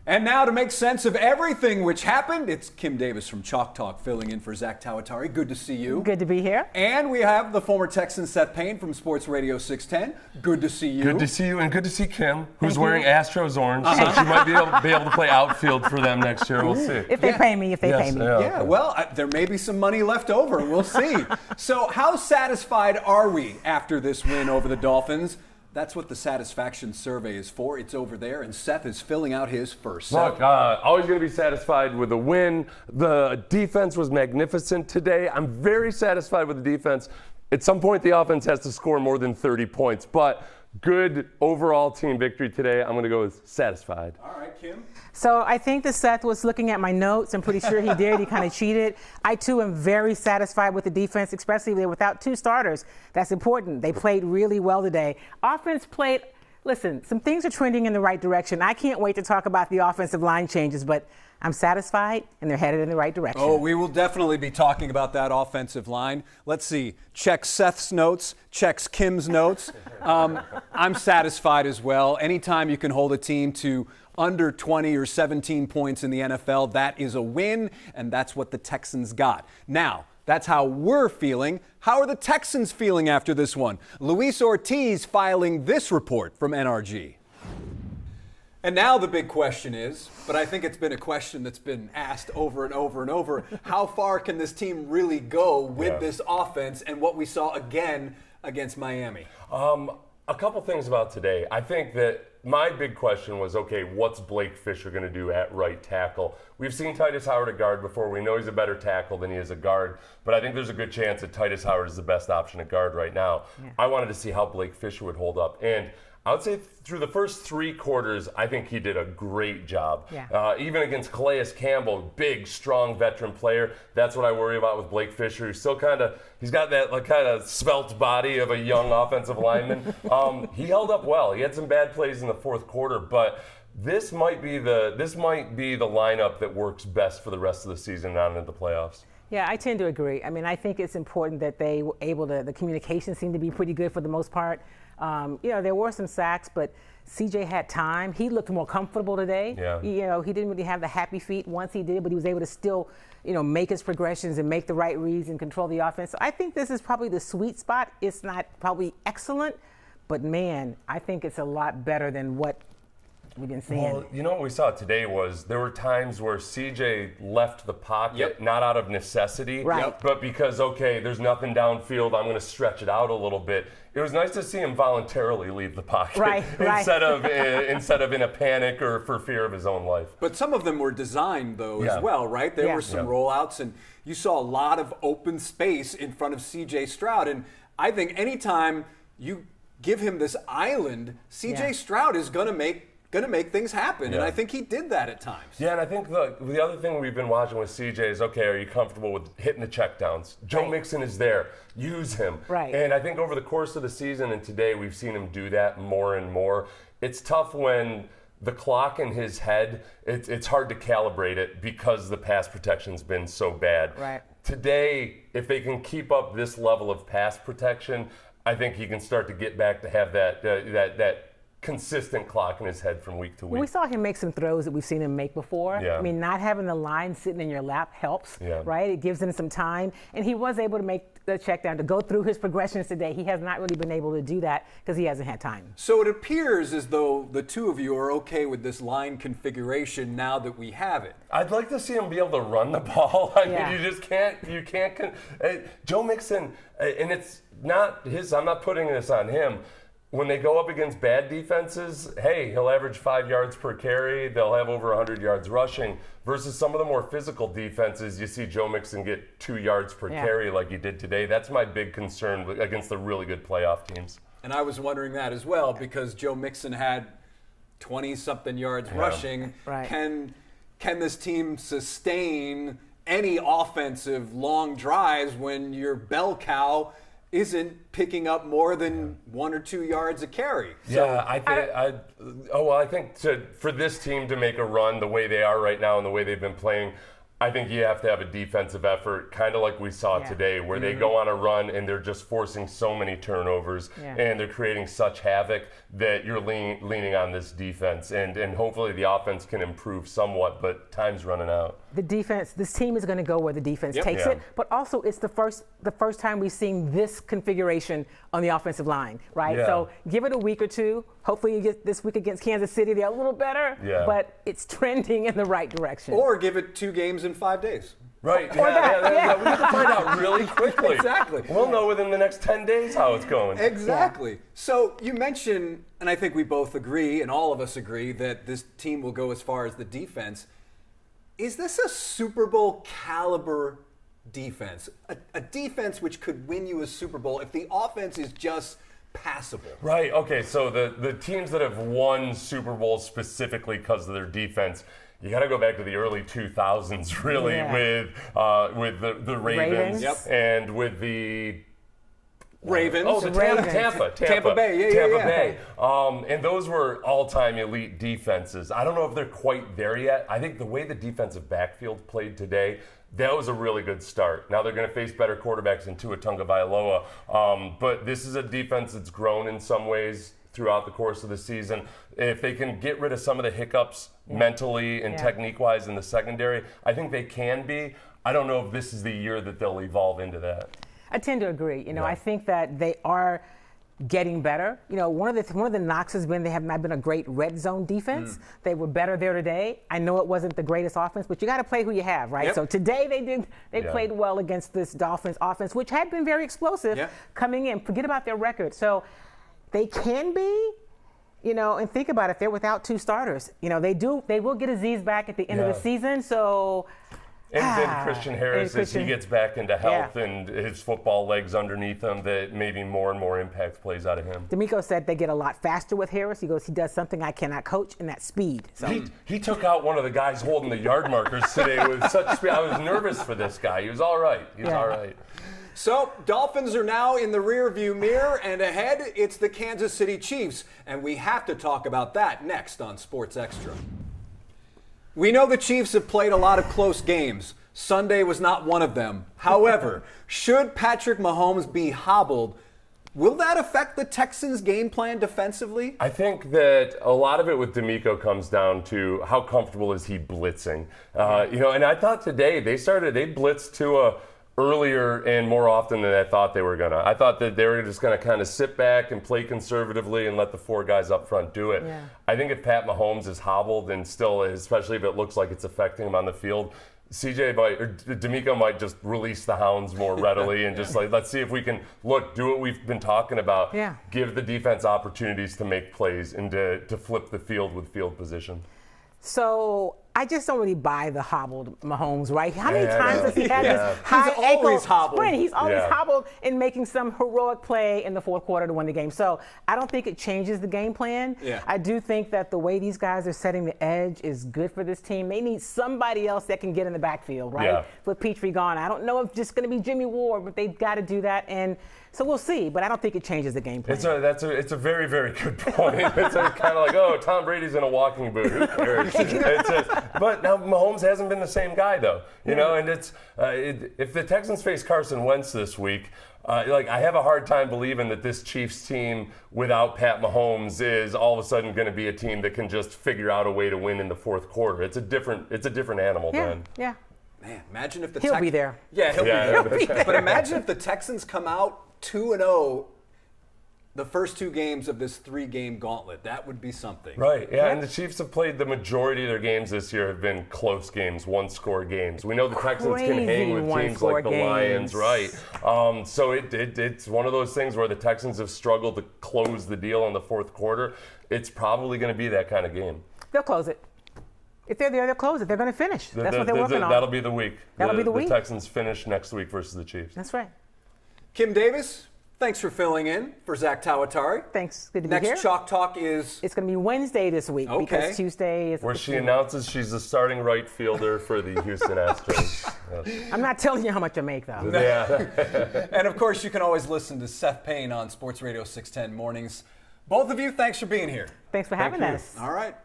And now to make sense of everything which happened, it's Kim Davis from Chalk Talk filling in for Zach Tawatari. Good to see you. Good to be here. And we have the former Texan Seth Payne from Sports Radio 610. Good to see you. Good to see you, and good to see Kim, who's wearing Astros orange, so she might be able to play outfield for them next year. We'll see. If they pay me, pay me. Yeah, well, there may be some money left over. We'll see. So how satisfied are we after this win over the Dolphins? That's what the satisfaction survey is for. It's over there, and Seth is filling out his first. Look, always going to be satisfied with the win. The defense was magnificent today. I'm very satisfied with the defense. At some point, the offense has to score more than 30 points, but good overall team victory today. I'm going to go with satisfied. All right, Kim. So I think that Seth was looking at my notes. I'm pretty sure he did. He kind of cheated. I, too, am very satisfied with the defense, especially they're without two starters. That's important. They played really well today. Offense played, listen, some things are trending in the right direction. I can't wait to talk about the offensive line changes, but I'm satisfied, and they're headed in the right direction. Oh, we will definitely be talking about that offensive line. Let's see. Check Seth's notes, checks Kim's notes. I'm satisfied as well. Anytime you can hold a team to under 20 or 17 points in the NFL, that is a win, and that's what the Texans got. Now, that's how we're feeling. How are the Texans feeling after this one? Luis Ortiz filing this report from NRG. And now the big question is, but I think it's been a question that's been asked over and over and over, how far can this team really go with this offense and what we saw again against Miami? A couple things about today. I think that my big question was, okay, what's Blake Fisher going to do at right tackle? We've seen Titus Howard at guard before. We know he's a better tackle than he is a guard, but I think there's a good chance that Titus Howard is the best option at guard right now. Yeah. I wanted to see how Blake Fisher would hold up, and I would say through the first 3 quarters, I think he did a great job. Yeah. Even against Calais Campbell, big, strong veteran player. That's what I worry about with Blake Fisher. He's still he's got that kind of svelte body of a young offensive lineman. He held up well. He had some bad plays in the fourth quarter, but this might be the lineup that works best for the rest of the season and into the playoffs. Yeah, I tend to agree. I mean, I think it's important that they were able to, the communication seemed to be pretty good for the most part. There were some sacks, but CJ had time. He looked more comfortable today. Yeah. He didn't really have the happy feet once he did, but he was able to still, make his progressions and make the right reads and control the offense. So I think this is probably the sweet spot. It's not probably excellent, but man, I think it's a lot better than what we've been seeing. Well, what we saw today was there were times where CJ left the pocket, not out of necessity, but because, okay, there's nothing downfield, I'm going to stretch it out a little bit. It was nice to see him voluntarily leave the pocket instead of in a panic or for fear of his own life. But some of them were designed, though, as well, right? There were some rollouts, and you saw a lot of open space in front of C.J. Stroud. And I think anytime you give him this island, C.J. Stroud is going to make things happen, and I think he did that at times. Yeah, and I think the other thing we've been watching with CJ is, okay, are you comfortable with hitting the checkdowns? Joe Mixon is there. Use him. Right. And I think over the course of the season and today, we've seen him do that more and more. It's tough when the clock in his head, it's hard to calibrate it because the pass protection's been so bad. Right. Today, if they can keep up this level of pass protection, I think he can start to get back to have that consistent clock in his head from week to week. We saw him make some throws that we've seen him make before. Yeah. I mean, not having the line sitting in your lap helps, Yeah. right? It gives him some time. And he was able to make the check down, to go through his progressions today. He has not really been able to do that because he hasn't had time. So it appears as though the two of you are okay with this line configuration now that we have it. I'd like to see him be able to run the ball. I mean, you just can't. Joe Mixon, and it's not his. I'm not putting this on him. When they go up against bad defenses, hey, he'll average 5 yards per carry. They'll have over 100 yards rushing. Versus some of the more physical defenses, you see Joe Mixon get 2 yards per carry like he did today. That's my big concern against the really good playoff teams. And I was wondering that as well, because Joe Mixon had 20-something yards rushing. Right. Can this team sustain any offensive long drives when your bell cow isn't picking up more than 1 or 2 yards a carry? I think for this team to make a run the way they are right now and the way they've been playing, I think you have to have a defensive effort, kind of like we saw today, where they go on a run and they're just forcing so many turnovers and they're creating such havoc that you're leaning on this defense. And hopefully the offense can improve somewhat, but time's running out. The defense, this team is going to go where the defense takes it, but also it's the first time we've seen this configuration on the offensive line, right? Yeah. So give it a week or two. Hopefully you get this week against Kansas City, they're a little better, but it's trending in the right direction. Or give it 2 games in 5 days. Right. We have to find out really quickly. Exactly. We'll know within the next 10 days how it's going. Exactly. So you mentioned, and I think we both agree, and all of us agree, that this team will go as far as the defense. Is this a Super Bowl caliber defense? A defense which could win you a Super Bowl if the offense is just passable? Right. Okay. So the teams that have won Super Bowls specifically because of their defense, you got to go back to the early 2000s, really, with the Ravens and with the Ravens. Oh, Tampa Bay. Tampa Bay. And those were all-time elite defenses. I don't know if they're quite there yet. I think the way the defensive backfield played today, that was a really good start. Now they're going to face better quarterbacks in Tua Tagovailoa. But this is a defense that's grown in some ways throughout the course of the season. If they can get rid of some of the hiccups mentally and technique-wise in the secondary, I think they can be. I don't know if this is the year that they'll evolve into that. I tend to agree. I think that they are getting better. One of the knocks has been they have not been a great red zone defense. They were better there today. I know it wasn't the greatest offense, but you got to play who you have, right? Yep. So today they played well against this Dolphins offense, which had been very explosive coming in. Forget about their record. So they can be, and think about it, if they're without 2 starters. They will get Aziz back at the end of the season. So. And then Christian Harris, as he gets back into health and his football legs underneath him, that maybe more and more impact plays out of him. D'Amico said they get a lot faster with Harris. He goes, he does something I cannot coach, and that's speed. So he took out one of the guys holding the yard markers today with such speed. I was nervous for this guy. He was all right. He was all right. So, Dolphins are now in the rearview mirror, and ahead, it's the Kansas City Chiefs. And we have to talk about that next on Sports Extra. We know the Chiefs have played a lot of close games. Sunday was not one of them. However, should Patrick Mahomes be hobbled, will that affect the Texans' game plan defensively? I think that a lot of it with D'Amico comes down to how comfortable is he blitzing. And I thought today they blitzed Tua earlier and more often than I thought they were going to. I thought that they were just going to kind of sit back and play conservatively and let the 4 guys up front do it. Yeah. I think if Pat Mahomes is hobbled and still, especially if it looks like it's affecting him on the field, D'Amico might just release the hounds more readily and just let's see if we can do what we've been talking about. Yeah. Give the defense opportunities to make plays and to flip the field with field position. So I just don't really buy the hobbled Mahomes, right? How many times has he had this high ankle sprint? He's always hobbled in making some heroic play in the fourth quarter to win the game. So I don't think it changes the game plan. Yeah. I do think that the way these guys are setting the edge is good for this team. They need somebody else that can get in the backfield, right? Yeah. With Petrie gone. I don't know if it's just going to be Jimmy Ward, but they've got to do that. And so we'll see, but I don't think it changes the game plan. It's a very, very good point. It's kind of like, Tom Brady's in a walking boot. Who cares? But now Mahomes hasn't been the same guy, though. And it's if the Texans face Carson Wentz this week, I have a hard time believing that this Chiefs team without Pat Mahomes is all of a sudden going to be a team that can just figure out a way to win in the fourth quarter. It's a different animal then. Yeah. Man, imagine if the He'll be there. Yeah, he'll be there. But imagine if the Texans come out 2-0 the first 2 games of this 3-game gauntlet. That would be something. Right, yeah, and the Chiefs have played the majority of their games this year have been close games, 1-score games. We know the Texans can hang with teams like the Lions, right? So it's one of those things where the Texans have struggled to close the deal in the fourth quarter. It's probably going to be that kind of game. They'll close it. If they're there, they'll close it. They're going to finish. That's what they're working on. That'll be the week. That'll be the week. The Texans finish next week versus the Chiefs. That's right. Kim Davis, thanks for filling in for Zach Tawatari. Thanks. Good to be here. Next Chalk Talk is? It's going to be Wednesday this week because Tuesday is... Where she announces she's the starting right fielder for the Houston Astros. I'm not telling you how much I make, though. Yeah. And, of course, you can always listen to Seth Payne on Sports Radio 610 mornings. Both of you, thanks for being here. Thanks for having us. All right.